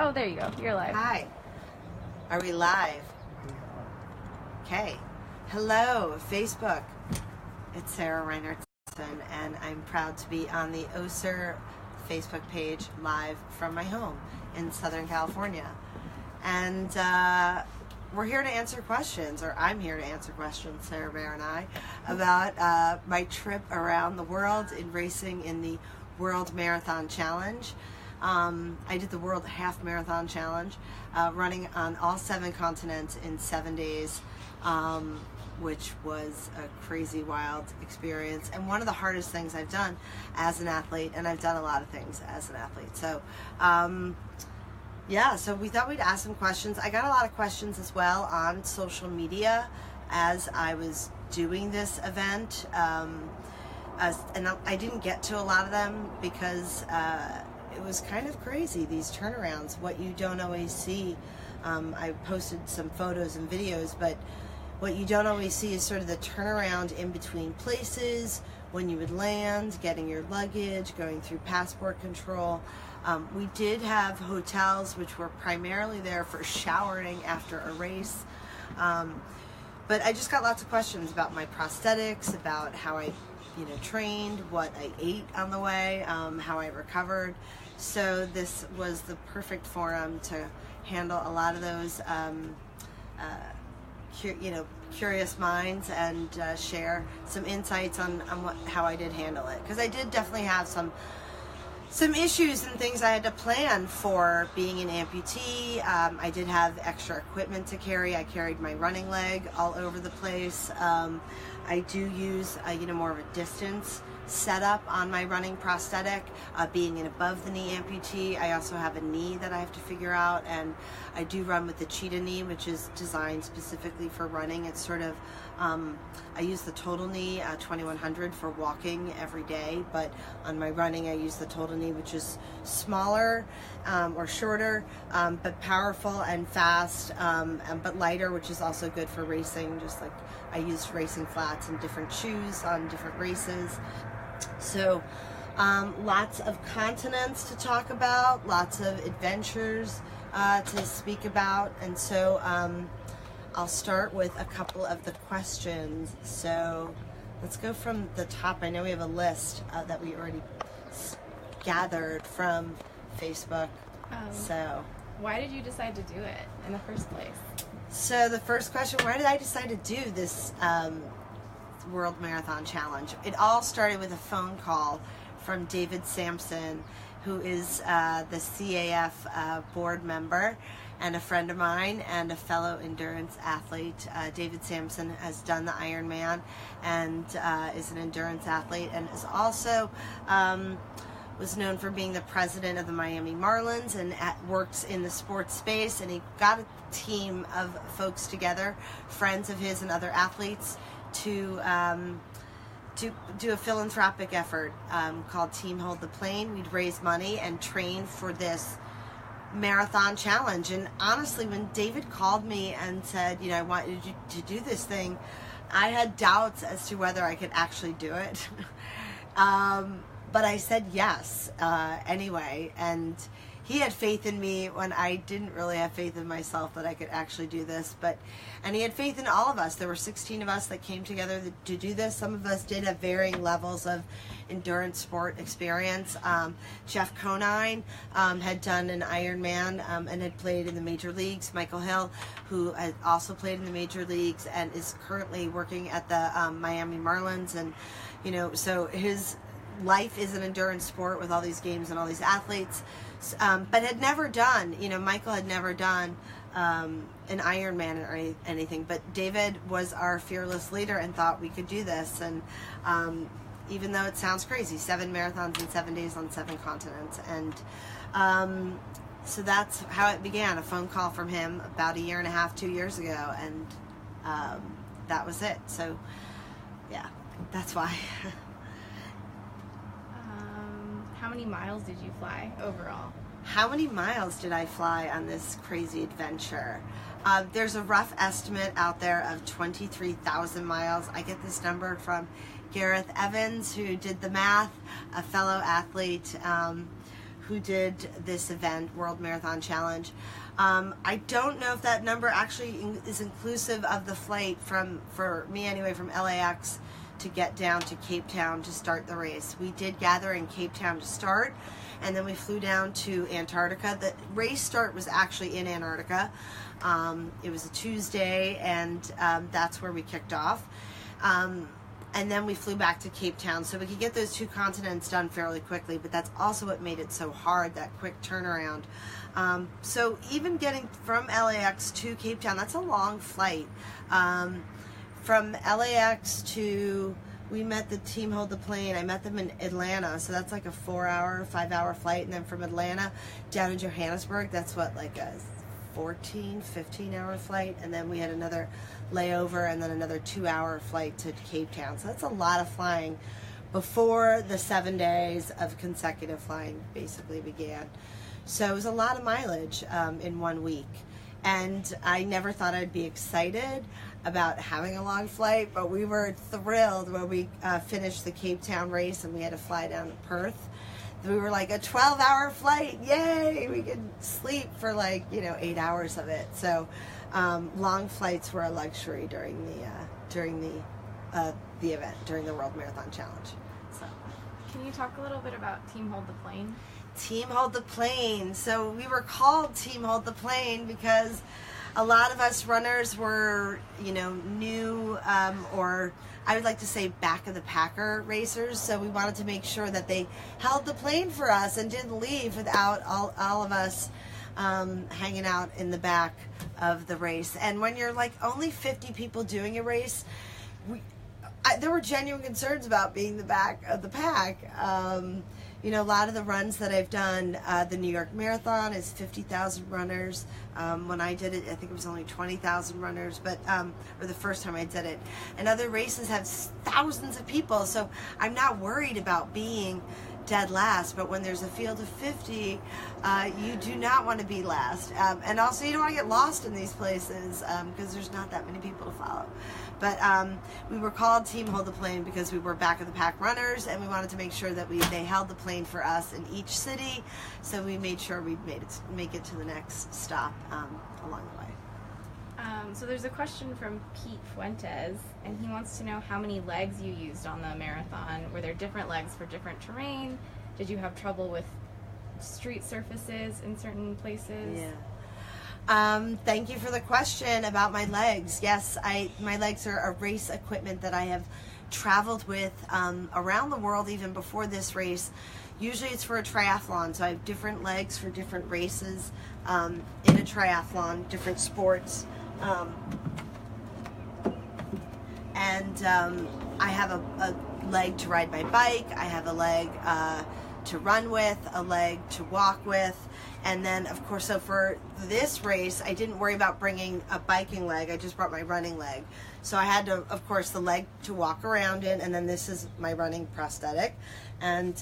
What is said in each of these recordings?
Oh, there you go. You're live. Hi. Are we live? Okay. Hello, Facebook. It's Sarah Reinertsen, and I'm proud to be on the OSER Facebook page live from my home in Southern California. And we're here to answer questions, or I'm here to answer questions, Sarah Bear and I, about my trip around the world in racing in the World Marathon Challenge. I did the World Half Marathon Challenge, running on all 7 continents in 7 days, which was a crazy, wild experience, and one of the hardest things I've done as an athlete, and I've done a lot of things as an athlete. So, yeah, so we thought we'd ask some questions. I got a lot of questions as well on social media as I was doing this event, and I didn't get to a lot of them because it was kind of crazy, these turnarounds, what you don't always see. I posted some photos and videos, but what you don't always see is sort of the turnaround in between places, when you would land, getting your luggage, going through passport control. We did have hotels which were primarily there for showering after a race. But I just got lots of questions about my prosthetics, about how I trained, what I ate on the way, how I recovered. So this was the forum to handle a lot of those curious minds and share some insights on how I did handle it, because I did definitely have some issues and things I had to plan for being an amputee. I did have extra equipment to carry. I carried my running leg all over the place. I do use more of a distance setup on my running prosthetic, being an above the knee amputee. I also have a knee that I have to figure out, and I do run with the cheetah knee, which is designed specifically for running. It's sort of I use the total knee 2100 for walking every day, but on my running I use the total knee, which is smaller or shorter, but powerful and fast, but lighter, which is also good for racing. Just like I used racing flats and different shoes on different races. So lots of continents to talk about, lots of adventures to speak about, and so I'll start with a couple of the questions. So let's go from the top. I know we have a list that we already gathered from Facebook. So why did you decide to do it in the first place? So the first question, why did I decide to do this World Marathon Challenge? It all started with a phone call from David Sampson, who is the CAF board member and a friend of mine and a fellow endurance athlete. David Sampson has done the Ironman and is an endurance athlete, and is also was known for being the president of the Miami Marlins, and works in the sports space. And he got a team of folks together, friends of his and other athletes, to do a philanthropic effort called Team Hold the Plane. We'd raise money and train for this marathon challenge. And honestly, when David called me and said, I want you to do this thing, I had doubts as to whether I could actually do it. But I said yes anyway, and he had faith in me when I didn't really have faith in myself that I could actually do this. And he had faith in all of us. There were 16 of us that came together to do this. Some of us did have varying levels of endurance sport experience. Jeff Conine had done an Ironman and had played in the major leagues. Michael Hill, who had also played in the major leagues and is currently working at the Miami Marlins. And, so his life is an endurance sport with all these games and all these athletes, but had never done, Michael had never done an Ironman or anything, but David was our fearless leader and thought we could do this. And even though it sounds crazy, 7 marathons in 7 days on 7 continents. And so that's how it began, a phone call from him about 1.5 years, 2 years ago, and that was it. So yeah, that's why. How many miles did you fly overall? How many miles did I fly on this crazy adventure? There's a rough estimate out there of 23,000 miles. I get this number from Gareth Evans, who did the math, a fellow athlete who did this event, World Marathon Challenge. I don't know if that number actually is inclusive of the flight for me anyway, from LAX to get down to Cape Town to start the race. We did gather in Cape Town to start, and then we flew down to Antarctica. The race start was actually in Antarctica. It was a Tuesday, and that's where we kicked off. And then we flew back to Cape Town, so we could get those two continents done fairly quickly, but that's also what made it so hard, that quick turnaround. So even getting from LAX to Cape Town, that's a long flight. From LAX to, we met the team Hold the Plane. I met them in Atlanta, so that's like a 5-hour flight. And then from Atlanta down to Johannesburg, that's what, like a 15-hour flight. And then we had another layover and then another 2-hour flight to Cape Town. So that's a lot of flying before the 7 days of consecutive flying basically began. So it was a lot of mileage in 1 week. And I never thought I'd be excited about having a long flight, but we were thrilled when we finished the Cape Town race and we had to fly down to Perth. We were like, a 12-hour flight, yay! We could sleep for 8 hours of it. So long flights were a luxury during the event, during the World Marathon Challenge. So, can you talk a little bit about Team Hold the Plane? Team Hold the Plane. So we were called Team Hold the Plane because a lot of us runners were, new, or I would like to say back of the packer racers. So we wanted to make sure that they held the plane for us and didn't leave without all of us hanging out in the back of the race. And when you're only 50 people doing a race, there were genuine concerns about being the back of the pack. A lot of the runs that I've done, the New York Marathon is 50,000 runners. When I did it, I think it was only 20,000 runners, but or the first time I did it. And other races have thousands of people, so I'm not worried about being dead last. But when there's a field of 50, you do not want to be last. And also, you don't want to get lost in these places because there's not that many people to follow. But we were called Team Hold the Plane because we were back of the pack runners, and we wanted to make sure that they held the plane for us in each city. So we made sure we'd make it to the next stop along the way. So there's a question from Pete Fuentes, and he wants to know how many legs you used on the marathon. Were there different legs for different terrain? Did you have trouble with street surfaces in certain places? Yeah. Thank you for the question about my legs. Yes, my legs are a race equipment that I have traveled with around the world even before this race. Usually it's for a triathlon, so I have different legs for different races in a triathlon, different sports. I have a leg to ride my bike, I have a leg to run with, a leg to walk with, and then of course, so for this race I didn't worry about bringing a biking leg, I just brought my running leg. So I had to, of course, the leg to walk around in, and then this is my running prosthetic. And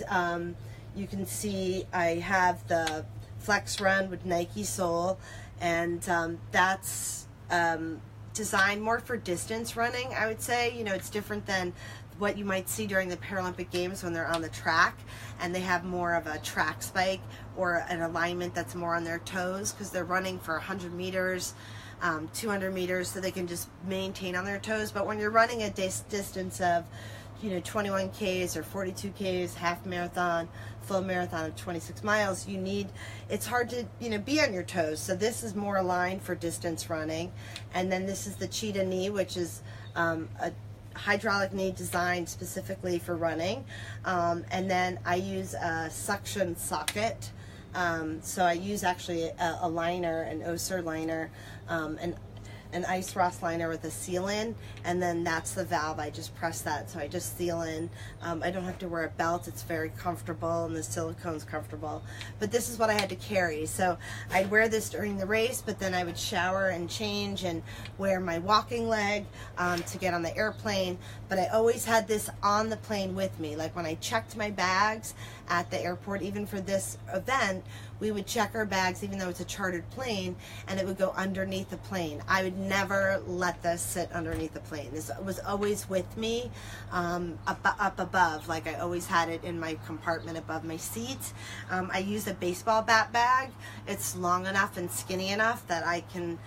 you can see I have the Flex Run with Nike sole, and that's designed more for distance running, I would say. It's different than what you might see during the Paralympic Games when they're on the track and they have more of a track spike or an alignment that's more on their toes because they're running for 100 meters, 200 meters, so they can just maintain on their toes. But when you're running a distance of 21 Ks or 42 Ks, half marathon, full marathon of 26 miles, it's hard to, be on your toes. So this is more aligned for distance running. And then this is the Cheetah knee, which is a hydraulic knee designed specifically for running. And then I use a suction socket. So I use actually a liner, an Oser liner, an ice Ross liner with a seal in, and then that's the valve. I just press that, so I just seal in. I don't have to wear a belt. It's very comfortable, and the silicone's comfortable. But this is what I had to carry. So I'd wear this during the race, but then I would shower and change and wear my walking leg to get on the airplane. But I always had this on the plane with me. Like when I checked my bags at the airport, even for this event, we would check our bags, even though it's a chartered plane, and it would go underneath the plane. I would never let this sit underneath the plane. This was always with me, up above. Like I always had it in my compartment above my seat. I use a baseball bat bag. It's long enough and skinny enough that I can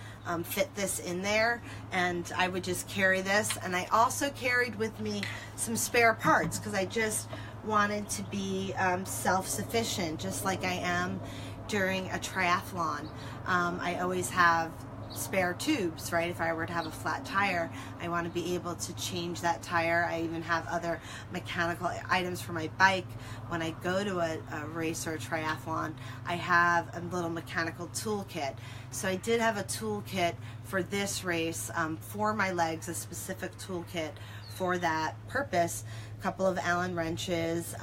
fit this in there, and I would just carry this. And I also carried with me some spare parts because I just wanted to be self-sufficient, just like I am during a triathlon. I always have spare tubes, right? If I were to have a flat tire, I want to be able to change that tire. I even have other mechanical items for my bike. When I go to a race or a triathlon, I have a little mechanical toolkit. So I did have a toolkit for this race, for my legs, a specific toolkit for that purpose. A couple of Allen wrenches,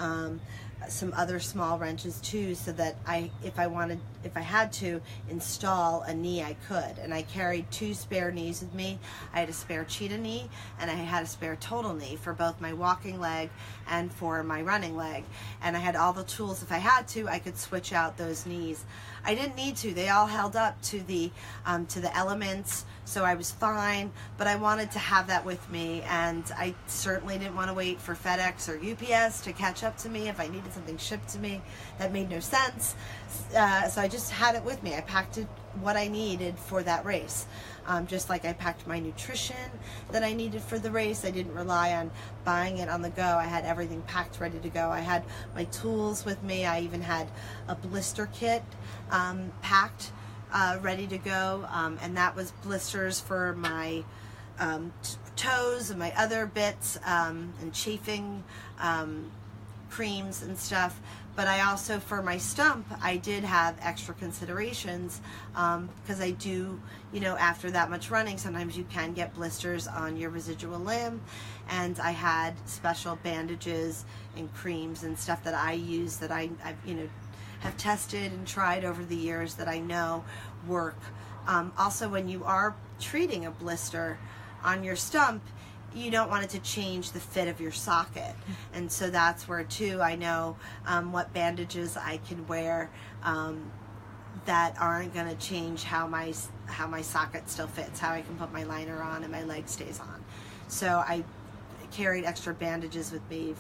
some other small wrenches too, so that if I had to install a knee, I could. And I carried 2 spare knees with me. I had a spare cheetah knee, and I had a spare total knee for both my walking leg and for my running leg. And I had all the tools. If I had to, I could switch out those knees. I didn't need to. They all held up to the elements, so I was fine. But I wanted to have that with me, and I certainly didn't want to wait for FedEx or UPS to catch up to me if I needed something shipped to me. That made no sense. So I just had it with me. I packed it what I needed for that race. Just like I packed my nutrition that I needed for the race. I didn't rely on buying it on the go. I had everything packed, ready to go. I had my tools with me. I even had a blister kit packed, ready to go. And that was blisters for my toes and my other bits, and chafing creams and stuff. But I also, for my stump, I did have extra considerations, because I do, after that much running, sometimes you can get blisters on your residual limb, and I had special bandages and creams and stuff that I use that I've have tested and tried over the years that I know work. Also, when you are treating a blister on your stump, you don't want it to change the fit of your socket, and so that's where too I know what bandages I can wear that aren't going to change how my socket still fits, how I can put my liner on and my leg stays on. So I carried extra bandages with me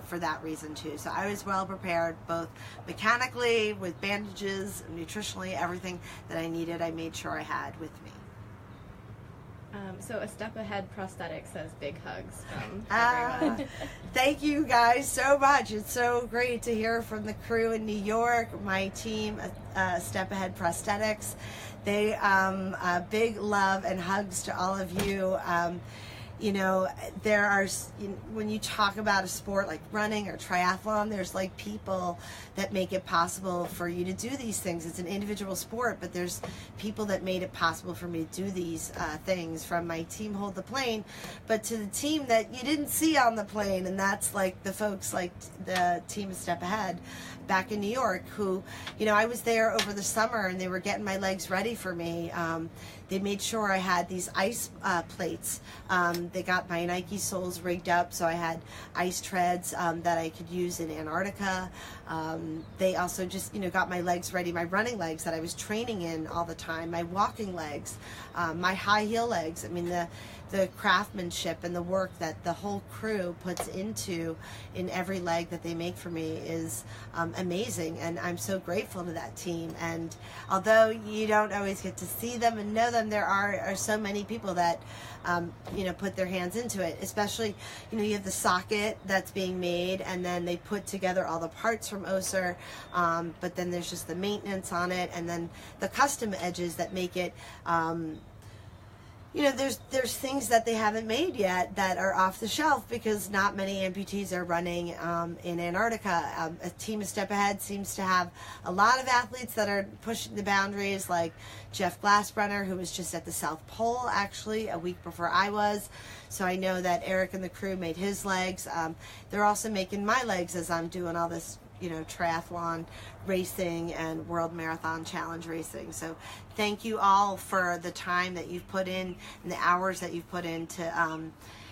for that reason too. So I was well prepared, both mechanically with bandages, nutritionally, everything that I needed I made sure I had with me. So a step ahead prosthetic says big hugs from everyone. Thank you guys so much. It's so great to hear from the crew in New York, my team, Step Ahead Prosthetics. They big love and hugs to all of you. There are, when you talk about a sport like running or triathlon, there's like people that make it possible for you to do these things. It's an individual sport, but there's people that made it possible for me to do these things, from my team Hold the Plane, but to the team that you didn't see on the plane, and that's like the folks like the team Step Ahead back in New York, who, I was there over the summer and they were getting my legs ready for me. They made sure I had these ice plates. They got my Nike soles rigged up, so I had ice treads that I could use in Antarctica. They also just, got my legs ready, my running legs that I was training in all the time, my walking legs, my high heel legs. I mean, the craftsmanship and the work that the whole crew puts into in every leg that they make for me is amazing, and I'm so grateful to that team. And although you don't always get to see them and know them, there are so many people that put their hands into it. Especially, you have the socket that's being made, and then they put together all the parts from Oser, but then there's just the maintenance on it, and then the custom edges that make it there's things that they haven't made yet that are off the shelf, because not many amputees are running in Antarctica. A team a Step Ahead seems to have a lot of athletes that are pushing the boundaries, like Jeff Glassbrenner, who was just at the South Pole actually a week before I was. So I know that Eric and the crew made his legs. They're also making my legs as I'm doing all this triathlon racing and World Marathon Challenge racing. So thank you all for the time that you've put in and the hours that you've put in to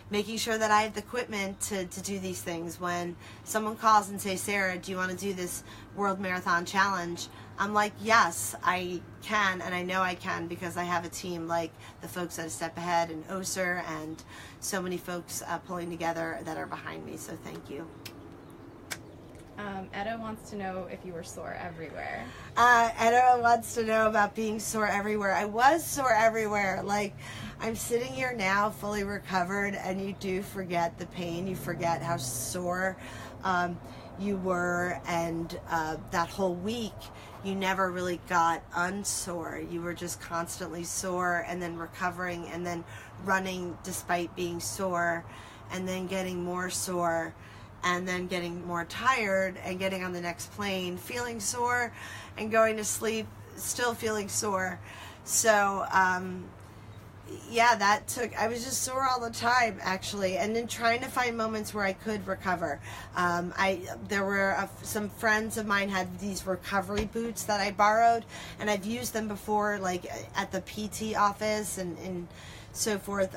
making sure that I have the equipment to do these things. When someone calls and say, Sarah, do you want to do this World Marathon Challenge? I'm like, yes, I can, and I know I can because I have a team like the folks at A Step Ahead and OSER and so many folks pulling together that are behind me, so thank you. Edda wants to know if you were sore everywhere. Edda wants to know about being sore everywhere. I was sore everywhere. Like, I'm sitting here now fully recovered, and you do forget the pain. You forget how sore you were, and that whole week you never really got unsore. You were just constantly sore and then recovering and then running despite being sore and then getting more sore and then getting more tired and getting on the next plane feeling sore and going to sleep still feeling sore. So yeah, I was just sore all the time, actually, and then trying to find moments where I could recover. There were some friends of mine had these recovery boots that I borrowed, and I've used them before, like at the PT office and so forth,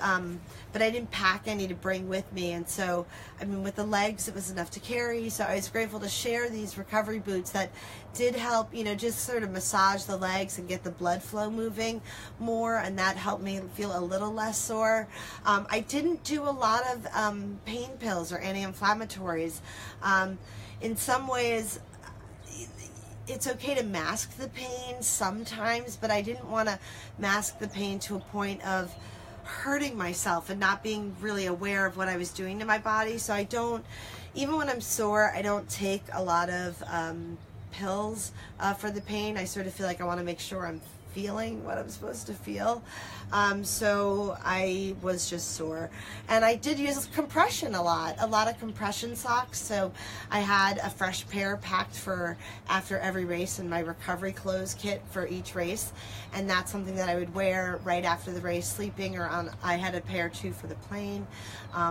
but I didn't pack any to bring with me, and so, I mean, with the legs it was enough to carry, so I was grateful to share these recovery boots that did help, just sort of massage the legs and get the blood flow moving more, and that helped me feel a little less sore. I didn't do a lot of pain pills or anti-inflammatories. In some ways, it's okay to mask the pain sometimes, but I didn't want to mask the pain to a point of hurting myself and not being really aware of what I was doing to my body. So I don't, even when I'm sore, I don't take a lot of pills for the pain. I sort of feel like I want to make sure I'm feeling what I'm supposed to feel. So I was just sore. And I did use compression a lot of compression socks. So I had a fresh pair packed for after every race in my recovery clothes kit for each race. And that's something that I would wear right after the race, sleeping, or I had a pair too for the plane.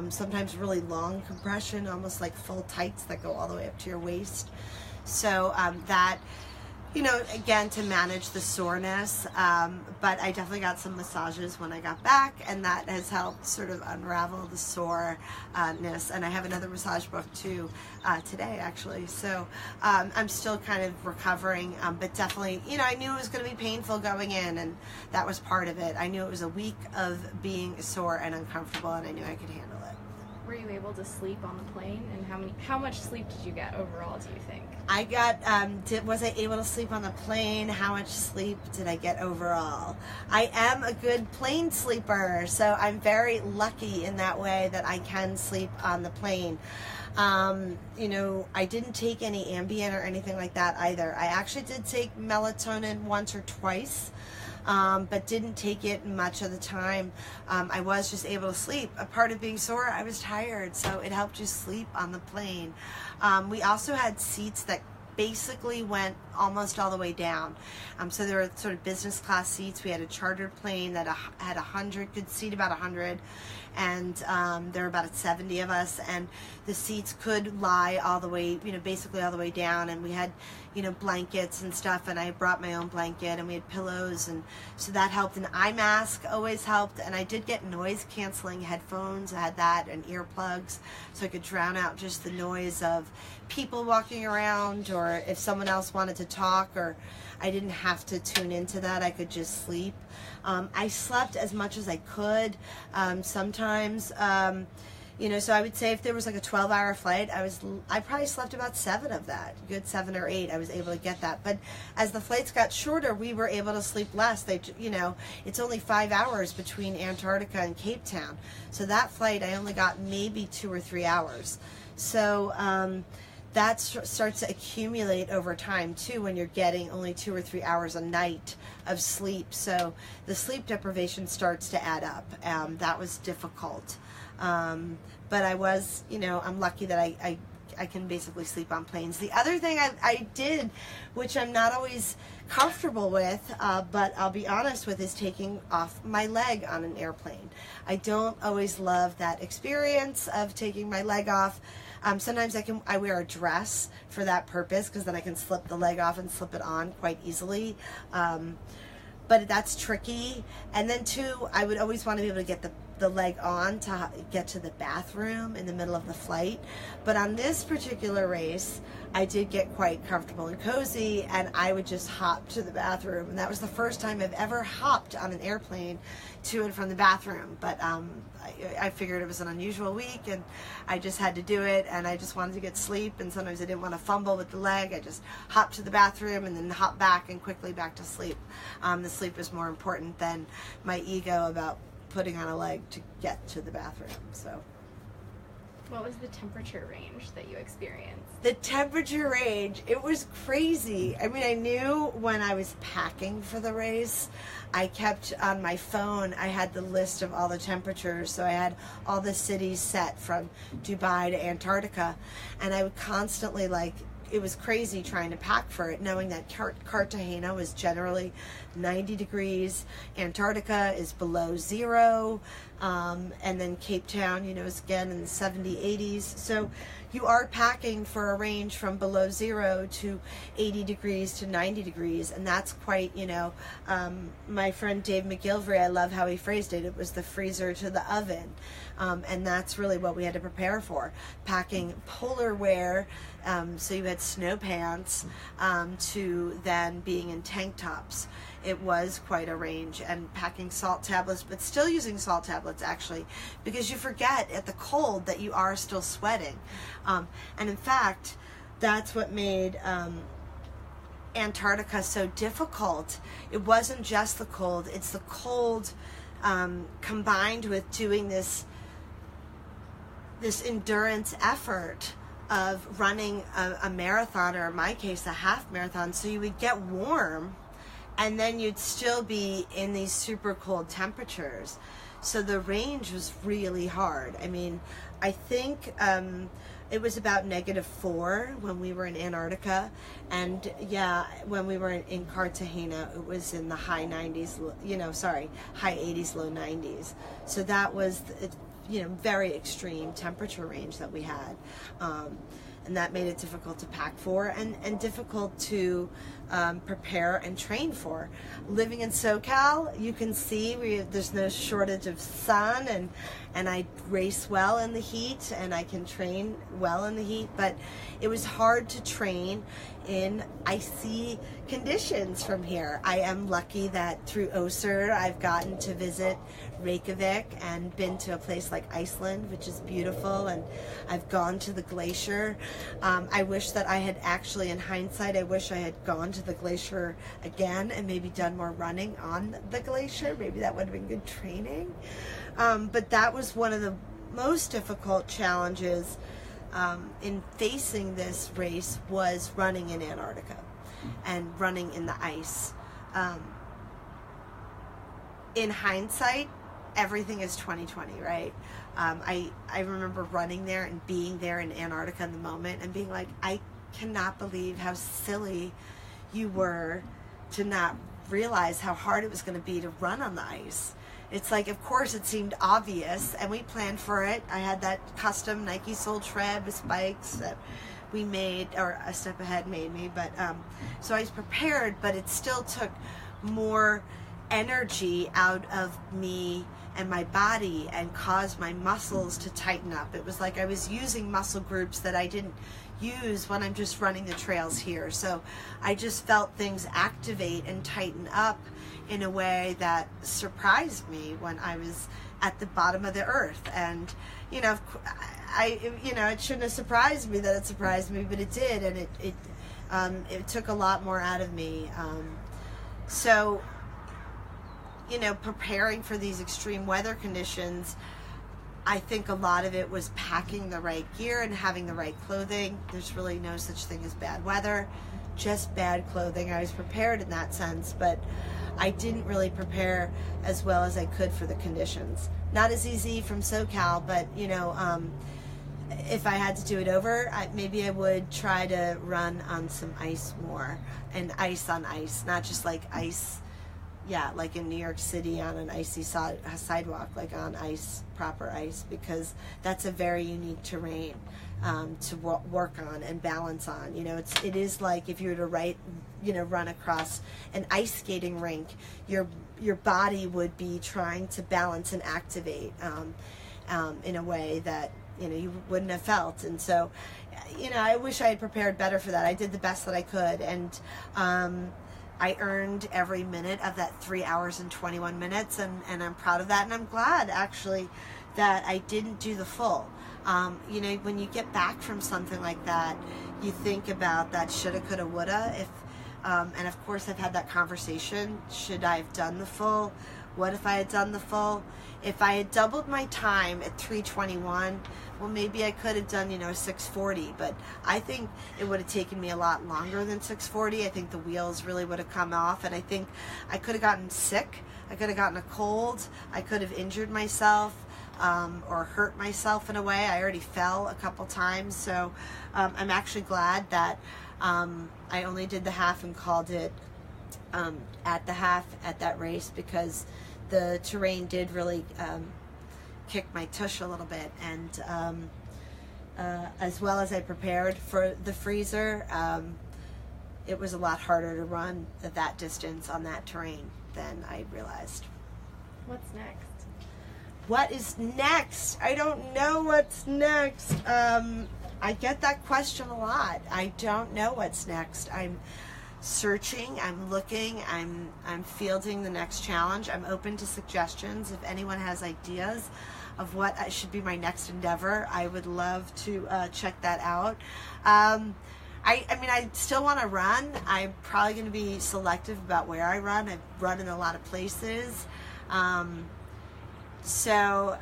Sometimes really long compression, almost like full tights that go all the way up to your waist. So that, again, to manage the soreness, but I definitely got some massages when I got back, and that has helped sort of unravel the soreness. And I have another massage book too today, actually. So I'm still kind of recovering, but definitely, I knew it was going to be painful going in, and that was part of it. I knew it was a week of being sore and uncomfortable, and I knew I could handle it. Were you able to sleep on the plane, and how much sleep did you get overall, do you think? I got, was I able to sleep on the plane? How much sleep did I get overall? I am a good plane sleeper, so I'm very lucky in that way that I can sleep on the plane. I didn't take any Ambien or anything like that either. I actually did take melatonin once or twice, but didn't take it much of the time. I was just able to sleep. A part of being sore, I was tired, so it helped you sleep on the plane. We also had seats that basically went almost all the way down. So there were sort of business class seats. We had a chartered plane that had 100, could seat about 100, and there were about 70 of us, and the seats could lie all the way, basically all the way down, and we had, blankets and stuff, and I brought my own blanket, and we had pillows, and so that helped. An eye mask always helped, and I did get noise canceling headphones. I had that, and earplugs, so I could drown out just the noise of people walking around, or if someone else wanted to talk, or I didn't have to tune into that. I could just sleep. I slept as much as I could. Sometimes, so I would say if there was like a 12-hour flight, I probably slept about 7 of that, good 7 or 8. I was able to get that. But as the flights got shorter, we were able to sleep less. It's only 5 hours between Antarctica and Cape Town. So that flight, I only got maybe 2 or 3 hours. So that starts to accumulate over time too when you're getting only 2 or 3 hours a night of sleep. So the sleep deprivation starts to add up. That was difficult. But I was, I'm lucky that I can basically sleep on planes. The other thing I did, which I'm not always comfortable with, but I'll be honest with, is taking off my leg on an airplane. I don't always love that experience of taking my leg off. Sometimes I wear a dress for that purpose, because then I can slip the leg off and slip it on quite easily. But that's tricky. And then too, I would always want to be able to get the leg on to get to the bathroom in the middle of the flight. But on this particular race, I did get quite comfortable and cozy, and I would just hop to the bathroom. And that was the first time I've ever hopped on an airplane to and from the bathroom. But I figured it was an unusual week, and I just had to do it, and I just wanted to get sleep, and sometimes I didn't want to fumble with the leg. I just hopped to the bathroom and then hop back and quickly back to sleep. The sleep was more important than my ego about putting on a leg to get to the bathroom. So, what was the temperature range that you experienced? The temperature range, it was crazy. I mean, I knew when I was packing for the race, I kept on my phone, I had the list of all the temperatures. So I had all the cities set from Dubai to Antarctica, and I would constantly, like, it was crazy trying to pack for it, knowing that Cartagena was generally 90 degrees, Antarctica is below zero, and then Cape Town, is again in the 70, 80s. So you are packing for a range from below zero to 80 degrees to 90 degrees, and that's quite, my friend Dave McGilvery, I love how he phrased it. It was the freezer to the oven, and that's really what we had to prepare for. Packing polar wear, so you had snow pants, to then being in tank tops. It was quite a range, and packing salt tablets, but still using salt tablets actually, because you forget at the cold that you are still sweating. And in fact, that's what made Antarctica so difficult. It wasn't just the cold, it's the cold combined with doing this endurance effort of running a marathon, or in my case a half marathon. So you would get warm and then you'd still be in these super cold temperatures. So the range was really hard. I mean, I think it was about -4 when we were in Antarctica, and yeah, when we were in Cartagena, it was in the high 90s, high 80s, low 90s. So that was, very extreme temperature range that we had. And that made it difficult to pack for, and difficult to prepare and train for. Living in SoCal, you can see there's no shortage of sun, and I race well in the heat, and I can train well in the heat, but it was hard to train in icy conditions from here. I am lucky that through OSER I've gotten to visit Reykjavik and been to a place like Iceland, which is beautiful, and I've gone to the glacier. I wish that I had actually, in hindsight, I wish I had gone to the glacier again and maybe done more running on the glacier. Maybe that would have been good training. But that was one of the most difficult challenges in facing this race, was running in Antarctica and running in the ice. In hindsight, everything is 2020, right? I remember running there and being there in Antarctica in the moment and being like, I cannot believe how silly you were to not realize how hard it was going to be to run on the ice. It's like, of course, it seemed obvious, and we planned for it. I had that custom Nike Soul Tread spikes that we made, or A Step Ahead made me, but so I was prepared, but it still took more energy out of me and my body and caused my muscles to tighten up. It was like I was using muscle groups that I didn't use when I'm just running the trails here. So I just felt things activate and tighten up in a way that surprised me when I was at the bottom of the earth. And it shouldn't have surprised me that it surprised me, but it did, and it took a lot more out of me. So preparing for these extreme weather conditions, I think a lot of it was packing the right gear and having the right clothing. There's really no such thing as bad weather, just bad clothing. I was prepared in that sense, but I didn't really prepare as well as I could for the conditions. Not as easy from SoCal, but if I had to do it over, maybe I would try to run on some ice more, and ice on ice, not just like ice like in New York City on an icy sidewalk, like on ice, proper ice, because that's a very unique terrain to work on and balance on. It is like if you were to run across an ice skating rink, your body would be trying to balance and activate in a way that you wouldn't have felt. And so I wish I had prepared better for that. I did the best that I could, and I earned every minute of that 3 hours and 21 minutes, and I'm proud of that, and I'm glad actually that I didn't do the full. When you get back from something like that, you think about that shoulda, coulda, woulda. And of course I've had that conversation. Should I have done the full? What if I had done the full? If I had doubled my time at 3:21, well, maybe I could have done 6:40, but I think it would have taken me a lot longer than 6:40. I think the wheels really would have come off, and I think I could have gotten sick. I could have gotten a cold. I could have injured myself or hurt myself in a way. I already fell a couple times, so I'm actually glad that I only did the half and called it at the half at that race, because the terrain did really kick my tush a little bit, and as well as I prepared for the freezer, it was a lot harder to run that distance on that terrain than I realized. What's next? What is next? I don't know what's next. I get that question a lot. I don't know what's next. I'm searching, I'm looking, I'm fielding the next challenge. I'm open to suggestions. If anyone has ideas of what should be my next endeavor, I would love to check that out. I mean, I still want to run. I'm probably going to be selective about where I run. I've run in a lot of places. So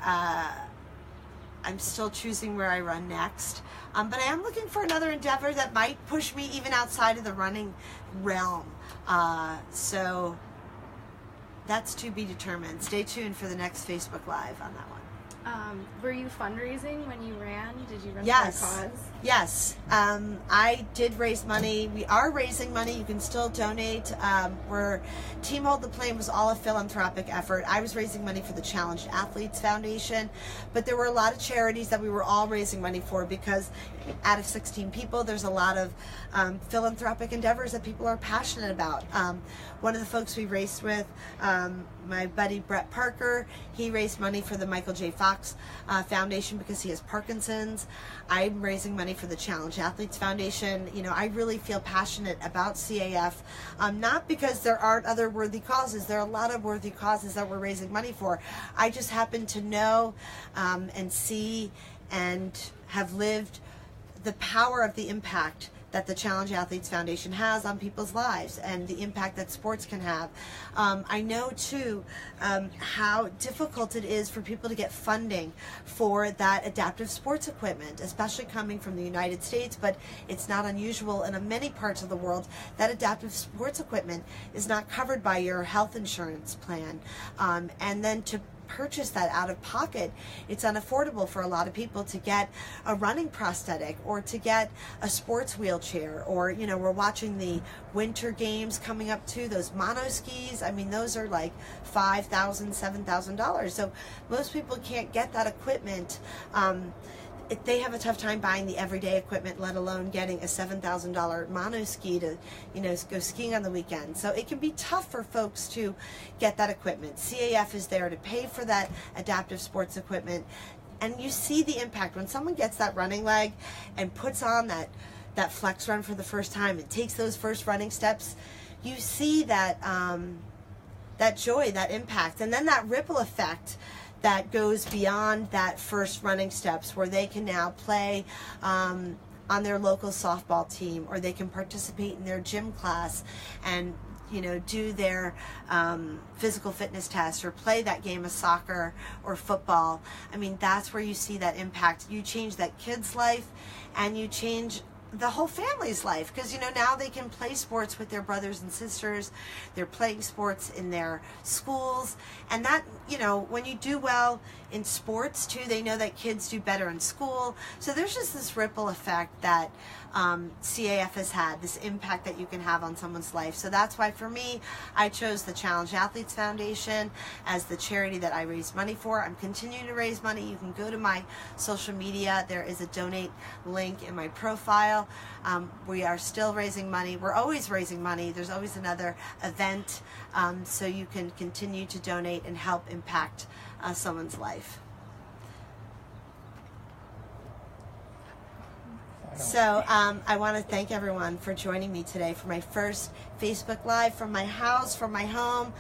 I'm still choosing where I run next. But I am looking for another endeavor that might push me even outside of the running realm. So that's to be determined. Stay tuned for the next Facebook Live on that one. Were you fundraising when you ran? Did you run Yes. for a cause? Yes. I did raise money. We are raising money. You can still donate. Team Hold the Plane was all a philanthropic effort. I was raising money for the Challenged Athletes Foundation, but there were a lot of charities that we were all raising money for, because out of 16 people, there's a lot of philanthropic endeavors that people are passionate about. One of the folks we raced with, my buddy Brett Parker, he raised money for the Michael J. Fox Foundation because he has Parkinson's. I'm raising money for the Challenge Athletes Foundation. I really feel passionate about CAF, not because there aren't other worthy causes. There are a lot of worthy causes that we're raising money for. I just happen to know and see and have lived the power of the impact that the Challenge Athletes Foundation has on people's lives, and the impact that sports can have. I know too how difficult it is for people to get funding for that adaptive sports equipment, especially coming from the United States, but it's not unusual in many parts of the world that adaptive sports equipment is not covered by your health insurance plan. And then to purchase that out of pocket, it's unaffordable for a lot of people to get a running prosthetic or to get a sports wheelchair, or we're watching the winter games coming up too, those mono skis. I mean, those are like $5,000, $7,000. So most people can't get that equipment. They have a tough time buying the everyday equipment, let alone getting a $7,000 mono ski to, go skiing on the weekend. So it can be tough for folks to get that equipment. CAF is there to pay for that adaptive sports equipment. And you see the impact when someone gets that running leg and puts on that flex run for the first time and takes those first running steps. You see that, that joy, that impact, and then that ripple effect that goes beyond that first running steps, where they can now play on their local softball team, or they can participate in their gym class and do their physical fitness test, or play that game of soccer or football. I mean, that's where you see that impact. You change that kid's life, and you change the whole family's life, because now they can play sports with their brothers and sisters. They're playing sports in their schools, and that when you do well in sports too, they know that kids do better in school. So there's just this ripple effect that CAF has had, this impact that you can have on someone's life. So that's why for me, I chose the Challenged Athletes Foundation as the charity that I raise money for. I'm continuing to raise money. You can go to my social media. There is a donate link in my profile. We are still raising money. We're always raising money. There's always another event, so you can continue to donate and help impact someone's life. So I want to thank everyone for joining me today for my first Facebook Live from my house, from my home.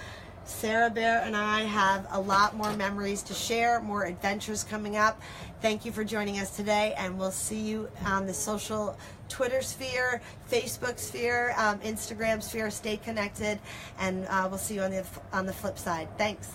Sarah Bear and I have a lot more memories to share, more adventures coming up. Thank you for joining us today, and we'll see you on the social Twitter sphere, Facebook sphere, Instagram sphere. Stay connected, and we'll see you on the flip side. Thanks.